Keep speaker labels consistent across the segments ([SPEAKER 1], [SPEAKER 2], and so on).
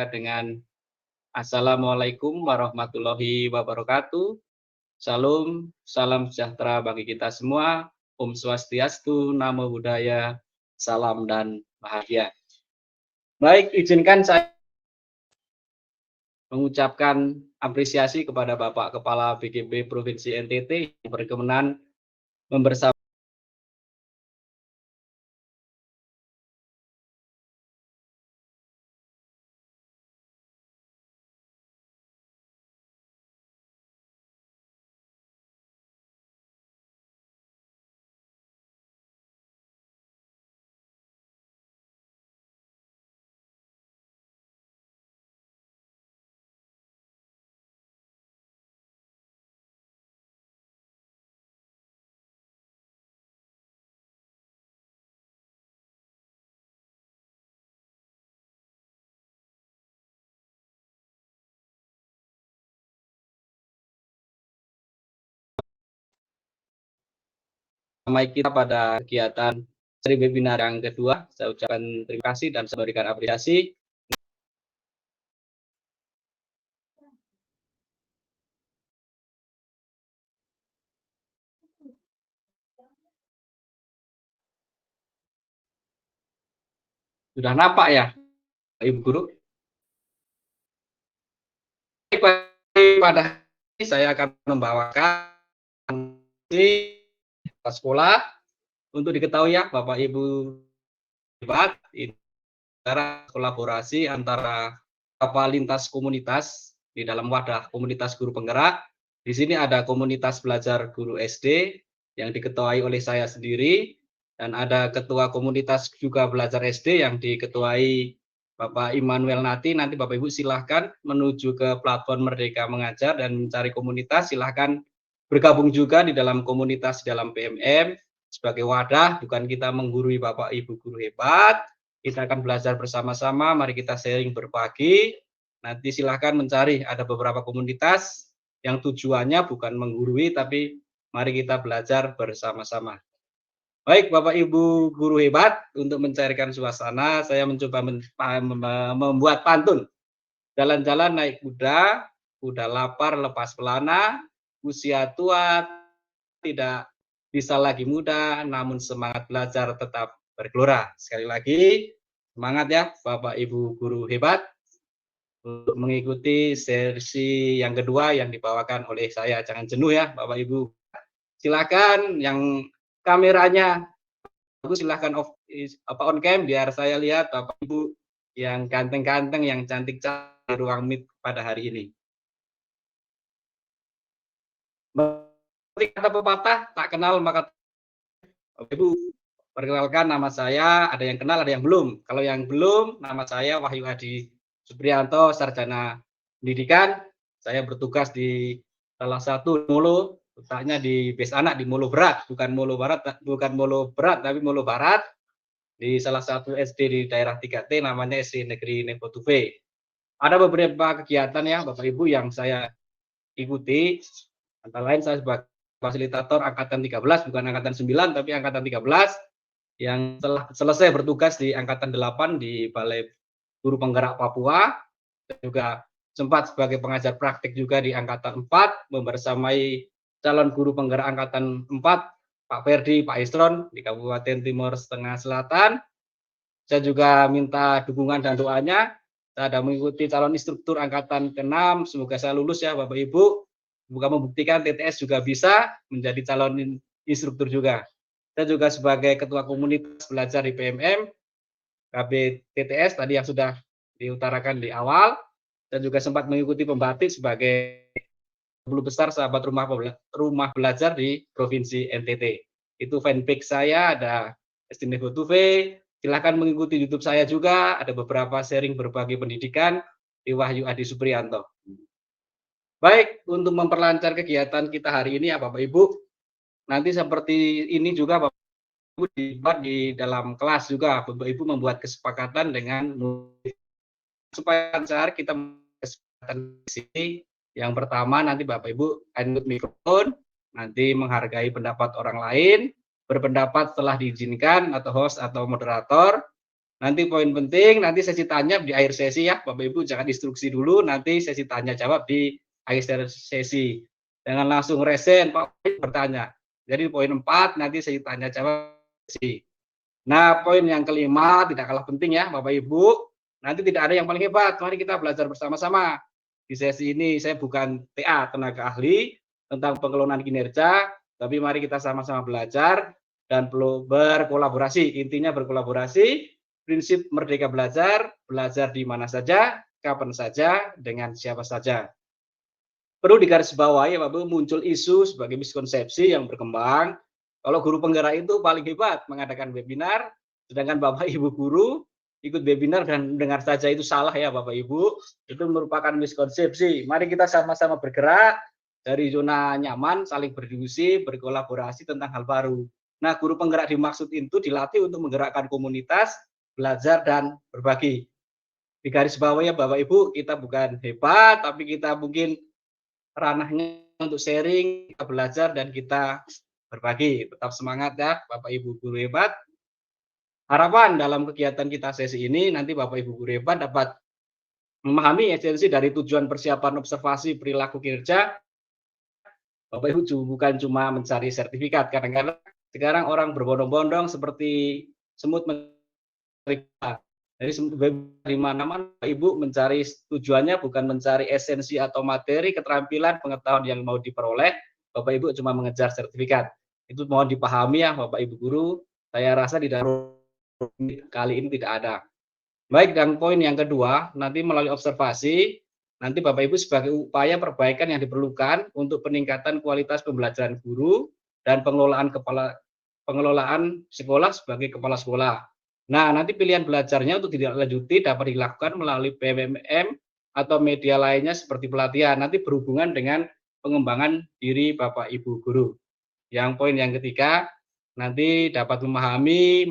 [SPEAKER 1] saya dengan Assalamualaikum warahmatullahi wabarakatuh. Salam, salam sejahtera bagi kita semua. Om Swastiastu, Namo Buddhaya, salam dan bahagia. Baik, izinkan saya mengucapkan apresiasi kepada Bapak Kepala BGB Provinsi NTT yang berkenan membersamai kita pada kegiatan seri webinar yang kedua. Saya ucapkan terima kasih dan saya berikan apresiasi. Sudah nampak ya, Ibu Guru? Pada hari ini saya akan membawakan sekolah. Untuk diketahui ya, Bapak Ibu hebat, ini kolaborasi antara lintas komunitas di dalam wadah komunitas guru penggerak. Di sini ada komunitas belajar guru SD yang diketuai oleh saya sendiri, dan ada ketua komunitas juga belajar SD yang diketuai Bapak Immanuel Nati. Nanti Bapak Ibu silahkan menuju ke platform Merdeka Mengajar dan mencari komunitas. Silahkan bergabung juga di dalam komunitas di dalam PMM sebagai wadah. Bukan kita menggurui Bapak Ibu guru hebat, kita akan belajar bersama-sama. Mari kita sharing, berbagi. Nanti silahkan mencari, ada beberapa komunitas yang tujuannya bukan menggurui, tapi mari kita belajar bersama-sama. Baik, Bapak Ibu guru hebat, untuk mencairkan suasana, saya mencoba membuat pantun. Jalan-jalan naik kuda, kuda lapar lepas pelana, usia tua tidak bisa lagi muda, namun semangat belajar tetap bergelora. Sekali lagi, semangat ya Bapak Ibu guru hebat untuk mengikuti sesi yang kedua yang dibawakan oleh saya. Jangan jenuh ya Bapak Ibu. Silakan yang kameranya bagus, silakan on cam biar saya lihat Bapak Ibu yang ganteng-ganteng, yang cantik-cantik di ruang meet pada hari ini. Seperti kata pepatah, tak kenal maka Ibu, perkenalkan, nama saya, ada yang kenal, ada yang belum. Kalau yang belum, nama saya Wahyu Hadi Suprianto, sarjana pendidikan. Saya bertugas di salah satu Molo, letaknya di Bes Anak di Molo Berat, bukan Molo Barat, bukan Molo Berat, tapi Molo Barat, di salah satu SD di daerah 3T, namanya SD Negeri Nepotuve. Ada beberapa kegiatan ya Bapak Ibu yang saya ikuti, antara lain saya sebagai fasilitator angkatan 13, bukan angkatan 9 tapi angkatan 13 yang telah selesai bertugas di angkatan 8 di Balai Guru Penggerak Papua, dan juga sempat sebagai pengajar praktik juga di angkatan 4 membersamai calon guru penggerak angkatan 4 Pak Ferdi, Pak Isron di Kabupaten Timur Tengah Selatan. Saya juga minta dukungan dan doanya. Saya ada mengikuti calon instruktur angkatan ke-6, semoga saya lulus ya Bapak Ibu. Semoga membuktikan TTS juga bisa menjadi calon instruktur juga. Saya juga sebagai ketua komunitas belajar di PMM, KB TTS tadi yang sudah diutarakan di awal, dan juga sempat mengikuti pembatik sebagai guru besar sahabat rumah belajar di Provinsi NTT. Itu fanpage saya, ada SD Nepotuve. Silahkan mengikuti YouTube saya juga, ada beberapa sharing berbagi pendidikan di Wahyu Hadi Suprianto. Baik, untuk memperlancar kegiatan kita hari ini ya Bapak Ibu, nanti seperti ini juga Bapak Ibu dibuat di dalam kelas juga, Bapak Ibu membuat kesepakatan dengan supaya lancar kita kesepakatan di sini. Yang pertama, nanti Bapak Ibu unmute mikrofon, nanti menghargai pendapat orang lain, berpendapat setelah diizinkan atau host atau moderator. Nanti poin penting, nanti sesi tanya di akhir sesi ya, Bapak Ibu jangan instruksi dulu, nanti sesi tanya jawab di akhir sesi. Jangan langsung resen, Pak bertanya. Jadi poin 4 nanti sesi tanya jawab sesi. Nah, poin yang kelima tidak kalah penting ya, Bapak Ibu. Nanti tidak ada yang paling hebat. Mari kita belajar bersama-sama. Di sesi ini saya bukan TA, tenaga ahli tentang pengelolaan kinerja, tapi mari kita sama-sama belajar dan perlu berkolaborasi. Intinya berkolaborasi, prinsip merdeka belajar, belajar di mana saja, kapan saja, dengan siapa saja. Perlu digarisbawahi ya Bapak, muncul isu sebagai miskonsepsi yang berkembang. Kalau guru penggerak itu paling hebat mengadakan webinar, sedangkan Bapak Ibu guru ikut webinar dan mendengar saja itu salah ya Bapak Ibu. Itu merupakan miskonsepsi. Mari kita sama-sama bergerak dari zona nyaman, saling berdiskusi, berkolaborasi tentang hal baru. Nah, guru penggerak dimaksud itu dilatih untuk menggerakkan komunitas, belajar dan berbagi. Di garis bawah ya Bapak Ibu, kita bukan hebat, tapi kita mungkin ranahnya untuk sharing, kita belajar dan kita berbagi. Tetap semangat ya Bapak Ibu guru hebat. Harapan dalam kegiatan kita sesi ini nanti Bapak Ibu guru hebat dapat memahami esensi dari tujuan persiapan observasi perilaku kinerja. Bapak Ibu bukan cuma mencari sertifikat. Kadang-kadang sekarang orang berbondong-bondong seperti semut mencari. Jadi di mana-mana Ibu mencari tujuannya bukan mencari esensi atau materi, keterampilan, pengetahuan yang mau diperoleh, Bapak Ibu cuma mengejar sertifikat. Itu mohon dipahami ya Bapak Ibu guru, saya rasa di dalam kali ini tidak ada. Baik, dan poin yang kedua, nanti melalui observasi, nanti Bapak Ibu sebagai upaya perbaikan yang diperlukan untuk peningkatan kualitas pembelajaran guru dan pengelolaan sekolah sebagai kepala sekolah. Nah, nanti pilihan belajarnya untuk ditindaklanjuti dapat dilakukan melalui PMM atau media lainnya seperti pelatihan. Nanti berhubungan dengan pengembangan diri Bapak Ibu guru. Yang poin yang ketiga, nanti dapat memahami,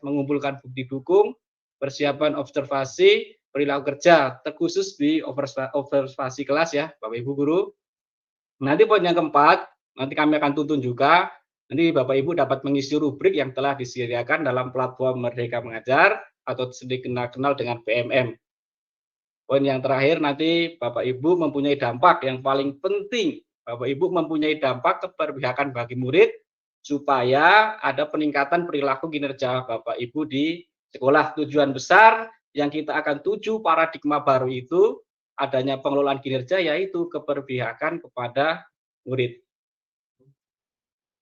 [SPEAKER 1] mengumpulkan bukti dukung, persiapan observasi, perilaku kerja, terkhusus di observasi kelas ya, Bapak Ibu guru. Nanti poin yang keempat, nanti kami akan tuntun juga. Nanti Bapak Ibu dapat mengisi rubrik yang telah disediakan dalam platform Merdeka Mengajar atau sedikit kenal dengan PMM. Poin yang terakhir nanti Bapak Ibu mempunyai dampak yang paling penting. Bapak Ibu mempunyai dampak keberpihakan bagi murid supaya ada peningkatan perilaku kinerja Bapak Ibu di sekolah. Tujuan besar yang kita akan tuju paradigma baru itu adanya pengelolaan kinerja yaitu keberpihakan kepada murid.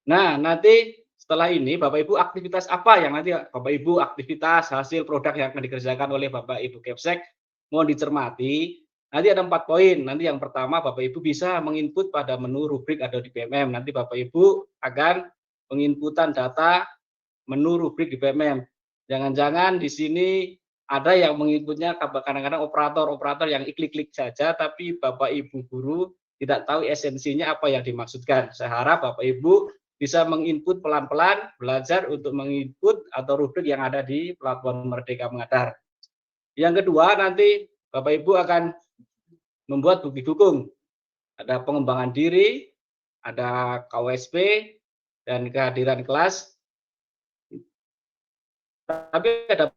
[SPEAKER 1] Nah, nanti setelah ini Bapak Ibu aktivitas apa yang nanti Bapak Ibu aktivitas hasil produk yang akan dikerjakan oleh Bapak Ibu Kepsek mohon dicermati. Nanti ada 4 poin. Nanti yang pertama Bapak Ibu bisa menginput pada menu rubrik atau di PMM. Nanti Bapak Ibu akan penginputan data menu rubrik di PMM. Jangan-jangan di sini ada yang menginputnya kadang-kadang operator-operator yang klik-klik saja, tapi Bapak Ibu guru tidak tahu esensinya apa yang dimaksudkan. Saya harap Bapak Ibu bisa menginput pelan-pelan, belajar untuk menginput atau rubrik yang ada di platform Merdeka Mengajar. Yang kedua, nanti Bapak Ibu akan membuat bukti dukung. Ada pengembangan diri, ada KWSP, dan kehadiran kelas. Tapi ada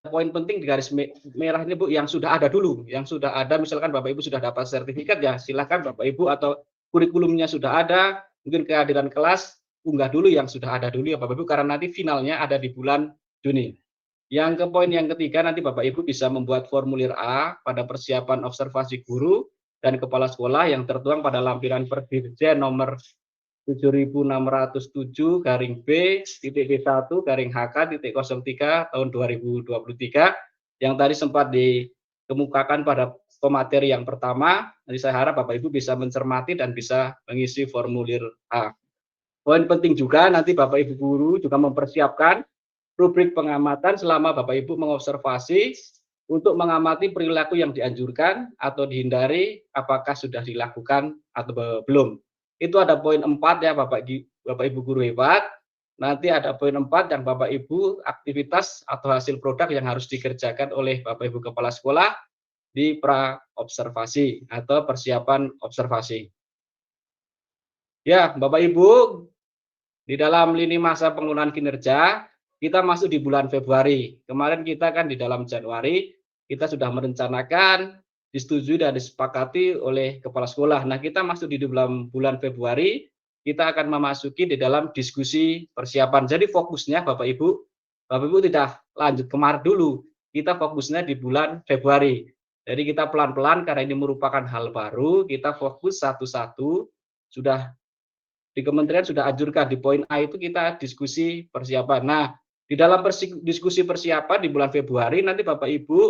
[SPEAKER 1] poin penting di garis merah ini Bu, yang sudah ada dulu. Yang sudah ada, misalkan Bapak Ibu sudah dapat sertifikat, ya silakan Bapak Ibu, atau kurikulumnya sudah ada, mungkin kehadiran kelas, unggah dulu yang sudah ada dulu ya Bapak Ibu, karena nanti finalnya ada di bulan Juni. Yang ke poin yang ketiga, nanti Bapak Ibu bisa membuat formulir A pada persiapan observasi guru dan kepala sekolah yang tertuang pada lampiran Perdirjen nomor 7607 garing B titik B1 garing HK titik 03 tahun 2023 yang tadi sempat dikemukakan pada pemateri yang pertama. Nanti saya harap Bapak Ibu bisa mencermati dan bisa mengisi formulir A. Poin penting juga nanti Bapak Ibu guru juga mempersiapkan rubrik pengamatan selama Bapak Ibu mengobservasi untuk mengamati perilaku yang dianjurkan atau dihindari apakah sudah dilakukan atau belum. Itu ada poin 4 ya Bapak Ibu guru hebat. Nanti ada poin 4 yang Bapak Ibu aktivitas atau hasil produk yang harus dikerjakan oleh Bapak Ibu kepala sekolah di pra observasi atau persiapan observasi. Ya, Bapak Ibu, di dalam lini masa pengelolaan kinerja, kita masuk di bulan Februari. Kemarin kita kan di dalam Januari, kita sudah merencanakan, disetujui dan disepakati oleh kepala sekolah. Nah, kita masuk di dalam bulan Februari, kita akan memasuki di dalam diskusi persiapan. Jadi fokusnya Bapak Ibu tidak lanjut ke Maret dulu, kita fokusnya di bulan Februari. Jadi kita pelan-pelan karena ini merupakan hal baru, kita fokus satu-satu, sudah di kementerian sudah anjurkan di poin A itu kita diskusi persiapan. Nah, di dalam diskusi persiapan di bulan Februari nanti Bapak Ibu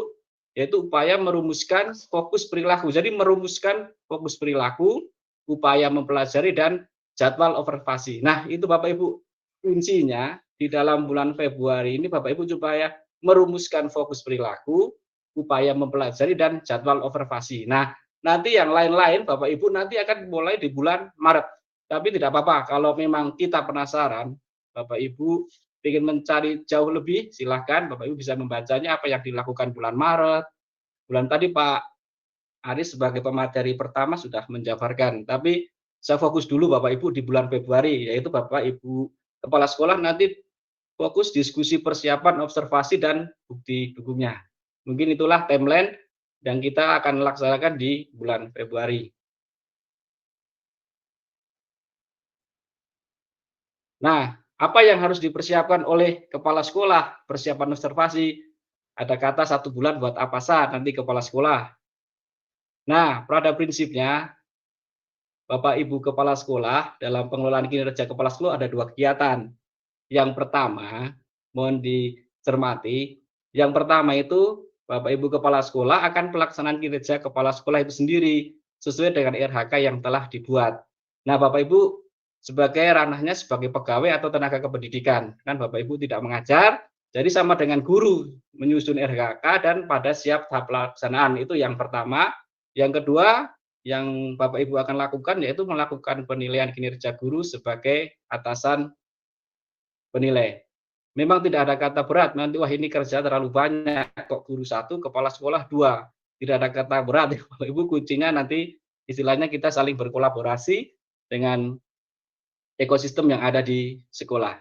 [SPEAKER 1] yaitu upaya merumuskan fokus perilaku. Jadi merumuskan fokus perilaku, upaya mempelajari dan jadwal observasi. Nah, itu Bapak Ibu kuncinya di dalam bulan Februari ini Bapak Ibu supaya merumuskan fokus perilaku, upaya mempelajari dan jadwal observasi. Nah, nanti yang lain-lain Bapak Ibu nanti akan mulai di bulan Maret. Tapi tidak apa-apa kalau memang kita penasaran, Bapak Ibu ingin mencari jauh lebih, silahkan Bapak Ibu bisa membacanya apa yang dilakukan bulan Maret. Bulan tadi Pak Aris sebagai pemateri pertama sudah menjabarkan, tapi saya fokus dulu Bapak Ibu di bulan Februari, yaitu Bapak Ibu kepala sekolah nanti fokus diskusi persiapan, observasi, dan bukti dukungnya. Mungkin itulah timeline yang kita akan laksanakan di bulan Februari. Nah, apa yang harus dipersiapkan oleh kepala sekolah? Persiapan observasi, ada kata 1 bulan buat apa saat nanti kepala sekolah. Nah, pada prinsipnya, Bapak Ibu kepala sekolah dalam pengelolaan kinerja kepala sekolah ada 2 kegiatan. Yang pertama, mohon dicermati, yang pertama itu Bapak Ibu kepala sekolah akan pelaksanaan kinerja kepala sekolah itu sendiri sesuai dengan RHK yang telah dibuat. Nah, Bapak Ibu sebagai ranahnya sebagai pegawai atau tenaga kependidikan, kan Bapak Ibu tidak mengajar, jadi sama dengan guru menyusun RHK dan pada siap tahap pelaksanaan. Itu yang pertama. Yang kedua, yang Bapak Ibu akan lakukan yaitu melakukan penilaian kinerja guru sebagai atasan penilai. Memang tidak ada kata berat, nanti wah ini kerja terlalu banyak, kok guru 1, kepala sekolah 2. Tidak ada kata berat, Bapak Ibu kuncinya nanti istilahnya kita saling berkolaborasi dengan ekosistem yang ada di sekolah.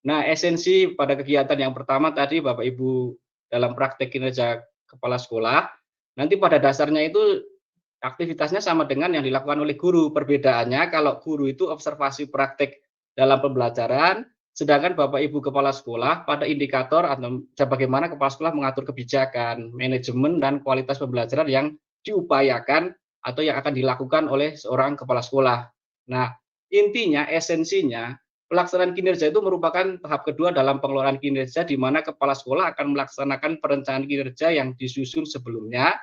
[SPEAKER 1] Nah, esensi pada kegiatan yang pertama tadi Bapak Ibu dalam praktek kinerja kepala sekolah, nanti pada dasarnya itu aktivitasnya sama dengan yang dilakukan oleh guru. Perbedaannya kalau guru itu observasi praktek dalam pembelajaran, sedangkan Bapak Ibu kepala sekolah pada indikator atau bagaimana kepala sekolah mengatur kebijakan, manajemen dan kualitas pembelajaran yang diupayakan atau yang akan dilakukan oleh seorang kepala sekolah. Nah, intinya esensinya pelaksanaan kinerja itu merupakan tahap kedua dalam pengelolaan kinerja di mana kepala sekolah akan melaksanakan perencanaan kinerja yang disusun sebelumnya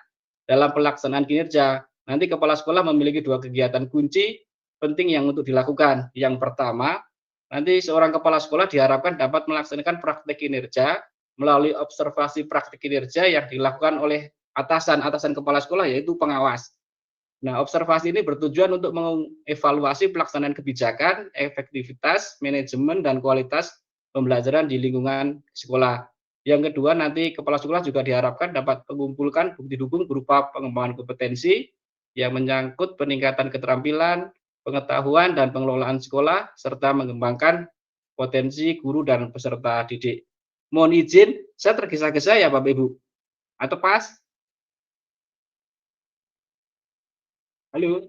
[SPEAKER 1] dalam pelaksanaan kinerja. Nanti kepala sekolah memiliki 2 kegiatan kunci penting yang untuk dilakukan. Yang pertama, nanti seorang kepala sekolah diharapkan dapat melaksanakan praktek kinerja melalui observasi praktek kinerja yang dilakukan oleh atasan kepala sekolah yaitu pengawas. Nah, observasi ini bertujuan untuk mengevaluasi pelaksanaan kebijakan, efektivitas, manajemen, dan kualitas pembelajaran di lingkungan sekolah. Yang kedua, nanti kepala sekolah juga diharapkan dapat mengumpulkan bukti dukung berupa pengembangan kompetensi yang menyangkut peningkatan keterampilan, pengetahuan, dan pengelolaan sekolah, serta mengembangkan potensi guru dan peserta didik. Mohon izin, saya tergesa-gesa ya Bapak Ibu. Atau pas? Halo?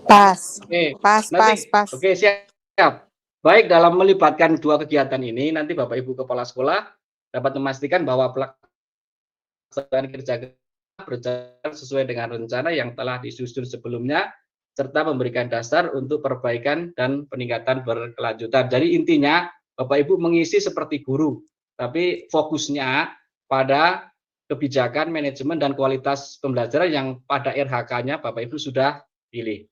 [SPEAKER 2] Pas,
[SPEAKER 1] Oke,
[SPEAKER 2] pas,
[SPEAKER 1] nanti
[SPEAKER 2] pas, pas.
[SPEAKER 1] oke siap. Baik, dalam melibatkan 2 kegiatan ini, nanti Bapak Ibu kepala sekolah dapat memastikan bahwa pelaksanaan kerja berjalan sesuai dengan rencana yang telah disusun sebelumnya, serta memberikan dasar untuk perbaikan dan peningkatan berkelanjutan. Jadi intinya Bapak Ibu mengisi seperti guru, tapi fokusnya pada kebijakan, manajemen, dan kualitas pembelajaran yang pada RHK-nya Bapak Ibu sudah pilih.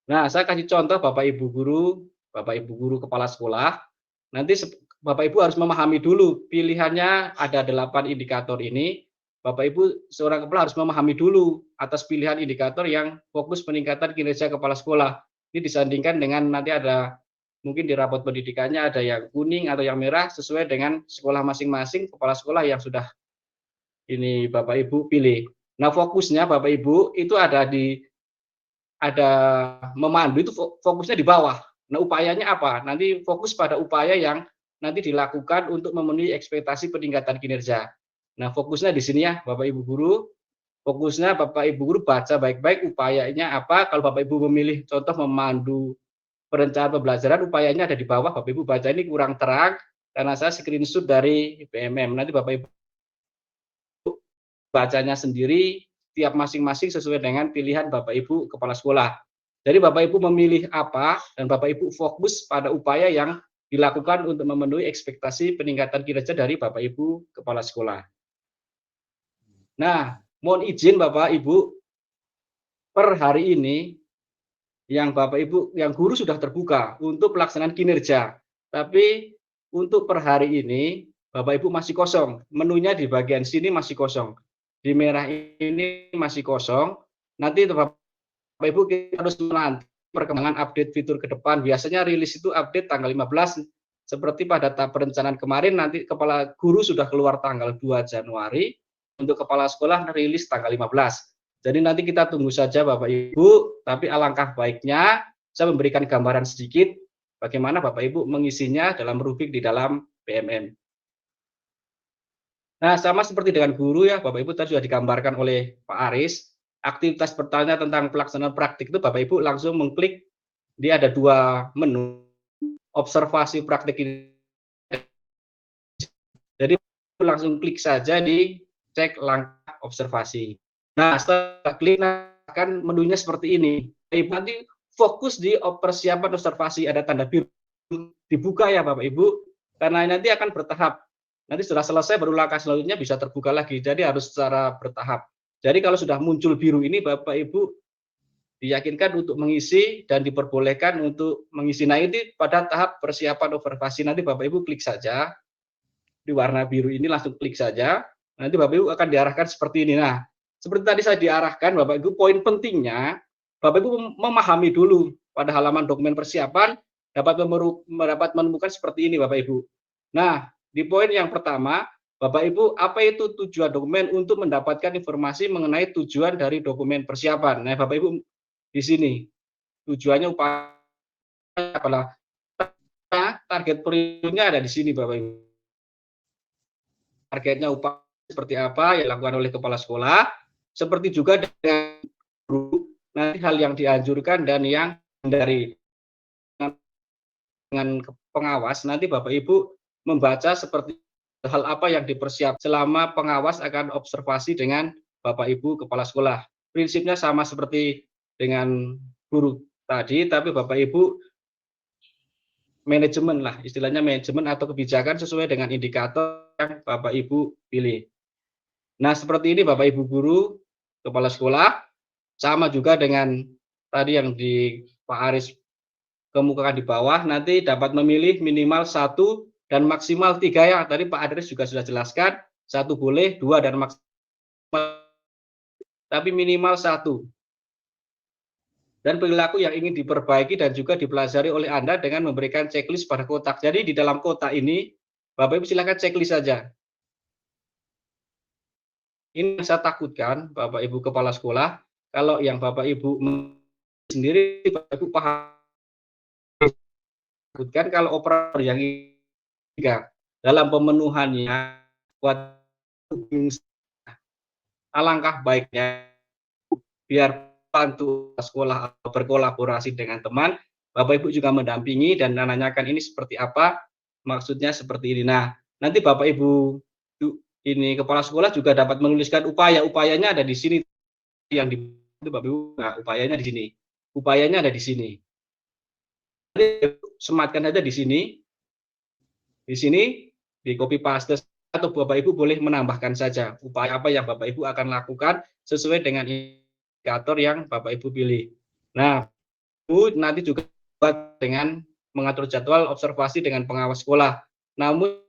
[SPEAKER 1] Nah, saya kasih contoh Bapak Ibu guru kepala sekolah, nanti Bapak Ibu harus memahami dulu pilihannya ada 8 indikator ini. Bapak Ibu seorang kepala harus memahami dulu atas pilihan indikator yang fokus peningkatan kinerja kepala sekolah. Ini disandingkan dengan nanti ada mungkin di rapot pendidikannya ada yang kuning atau yang merah sesuai dengan sekolah masing-masing kepala sekolah yang sudah ini Bapak Ibu pilih. Nah, fokusnya Bapak Ibu itu ada memandu itu fokusnya di bawah. Nah, upayanya apa? Nanti fokus pada upaya yang nanti dilakukan untuk memenuhi ekspektasi peningkatan kinerja. Nah, fokusnya di sini ya, Bapak Ibu guru. Fokusnya Bapak Ibu guru baca baik-baik upayanya apa. Kalau Bapak Ibu memilih contoh memandu perencanaan pembelajaran, upayanya ada di bawah. Bapak Ibu baca, ini kurang terang karena saya screenshot dari BMM. Nanti Bapak Ibu bacanya sendiri tiap masing-masing sesuai dengan pilihan Bapak Ibu kepala sekolah. Jadi Bapak Ibu memilih apa dan Bapak Ibu fokus pada upaya yang dilakukan untuk memenuhi ekspektasi peningkatan kinerja dari Bapak Ibu kepala sekolah. Nah, mohon izin Bapak Ibu, per hari ini yang Bapak Ibu, yang guru sudah terbuka untuk pelaksanaan kinerja. Tapi untuk per hari ini Bapak Ibu masih kosong. Menunya di bagian sini masih kosong. Di merah ini masih kosong. Nanti Bapak Ibu kita harus menanti perkembangan update fitur ke depan. Biasanya rilis itu update tanggal 15. Seperti pada tahap perencanaan kemarin, nanti kepala guru sudah keluar tanggal 2 Januari. Untuk kepala sekolah rilis tanggal 15. Jadi nanti kita tunggu saja Bapak Ibu, tapi alangkah baiknya saya memberikan gambaran sedikit bagaimana Bapak Ibu mengisinya dalam rubrik di dalam BMM. Nah, sama seperti dengan guru ya, Bapak Ibu tadi sudah digambarkan oleh Pak Aris, aktivitas bertanya tentang pelaksanaan praktik itu Bapak Ibu langsung mengklik, dia ada 2 menu, observasi praktik ini. Jadi langsung klik saja di cek langkah observasi. Nah, setelah klik akan menunya seperti ini. Ibu nanti fokus di persiapan observasi, ada tanda biru dibuka ya Bapak Ibu, karena nanti akan bertahap. Nanti setelah selesai baru langkah selanjutnya bisa terbuka lagi. Jadi harus secara bertahap. Jadi kalau sudah muncul biru ini Bapak Ibu diyakinkan untuk mengisi dan diperbolehkan untuk mengisi. Nah, ini pada tahap persiapan observasi, nanti Bapak Ibu klik saja di warna biru ini, langsung klik saja. Nanti Bapak Ibu akan diarahkan seperti ini. Nah, seperti tadi saya diarahkan Bapak Ibu, poin pentingnya Bapak Ibu memahami dulu pada halaman dokumen persiapan dapat menemukan seperti ini Bapak Ibu. Nah, di poin yang pertama, Bapak Ibu, apa itu tujuan dokumen untuk mendapatkan informasi mengenai tujuan dari dokumen persiapan. Nah, Bapak Ibu di sini tujuannya upaya adalah target periodenya ada di sini Bapak Ibu. Targetnya upaya seperti apa yang dilakukan oleh kepala sekolah, seperti juga dengan guru, nanti hal yang dianjurkan dan yang dari dengan pengawas, nanti Bapak Ibu membaca seperti hal apa yang dipersiapkan selama pengawas akan observasi dengan Bapak Ibu kepala sekolah. Prinsipnya sama seperti dengan guru tadi, tapi Bapak Ibu manajemen lah, istilahnya manajemen atau kebijakan sesuai dengan indikator yang Bapak Ibu pilih. Nah, seperti ini Bapak Ibu guru, kepala sekolah, sama juga dengan tadi yang di Pak Aris kemukakan di bawah, nanti dapat memilih minimal 1 dan maksimal 3 ya. Tadi Pak Aris juga sudah jelaskan, 1 boleh, 2 dan maksimal, tapi minimal 1. Dan perilaku yang ingin diperbaiki dan juga dipelajari oleh Anda dengan memberikan checklist pada kotak. Jadi di dalam kotak ini, Bapak Ibu silakan checklist saja. Ini yang saya takutkan, Bapak Ibu kepala sekolah, kalau yang Bapak Ibu sendiri, Bapak Ibu paham, takutkan kalau operator yang tiga dalam pemenuhannya, buat alangkah baiknya biar bantu sekolah atau berkolaborasi dengan teman, Bapak Ibu juga mendampingi dan menanyakan ini seperti apa, maksudnya seperti ini. Nah, nanti Bapak Ibu ini kepala sekolah juga dapat menuliskan upayanya ada di sini, yang di Bapak Ibu, nah, upayanya di sini. Upayanya ada di sini. Sematkan aja di sini. Di sini di copy paste atau Bapak Ibu boleh menambahkan saja upaya apa yang Bapak Ibu akan lakukan sesuai dengan indikator yang Bapak Ibu pilih. Nah, Bu nanti juga dengan mengatur jadwal observasi dengan pengawas sekolah. Namun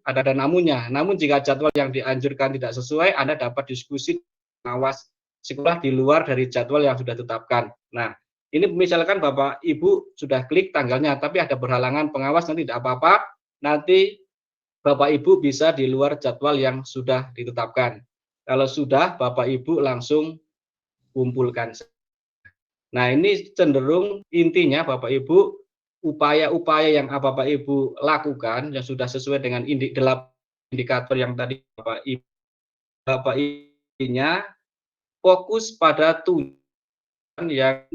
[SPEAKER 1] ada namunnya. Namun jika jadwal yang dianjurkan tidak sesuai, Anda dapat diskusi pengawas sekolah di luar dari jadwal yang sudah ditetapkan. Nah, ini misalkan Bapak Ibu sudah klik tanggalnya, tapi ada berhalangan pengawas, nanti tidak apa-apa. Nanti Bapak Ibu bisa di luar jadwal yang sudah ditetapkan. Kalau sudah, Bapak Ibu langsung kumpulkan. Nah, ini cenderung intinya Bapak Ibu upaya-upaya yang Bapak Ibu lakukan yang sudah sesuai dengan 8 indikator yang tadi Bapak Ibu-nya fokus pada tujuan yang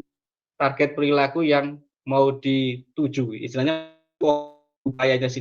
[SPEAKER 1] target perilaku yang mau dituju, istilahnya upayanya sendiri.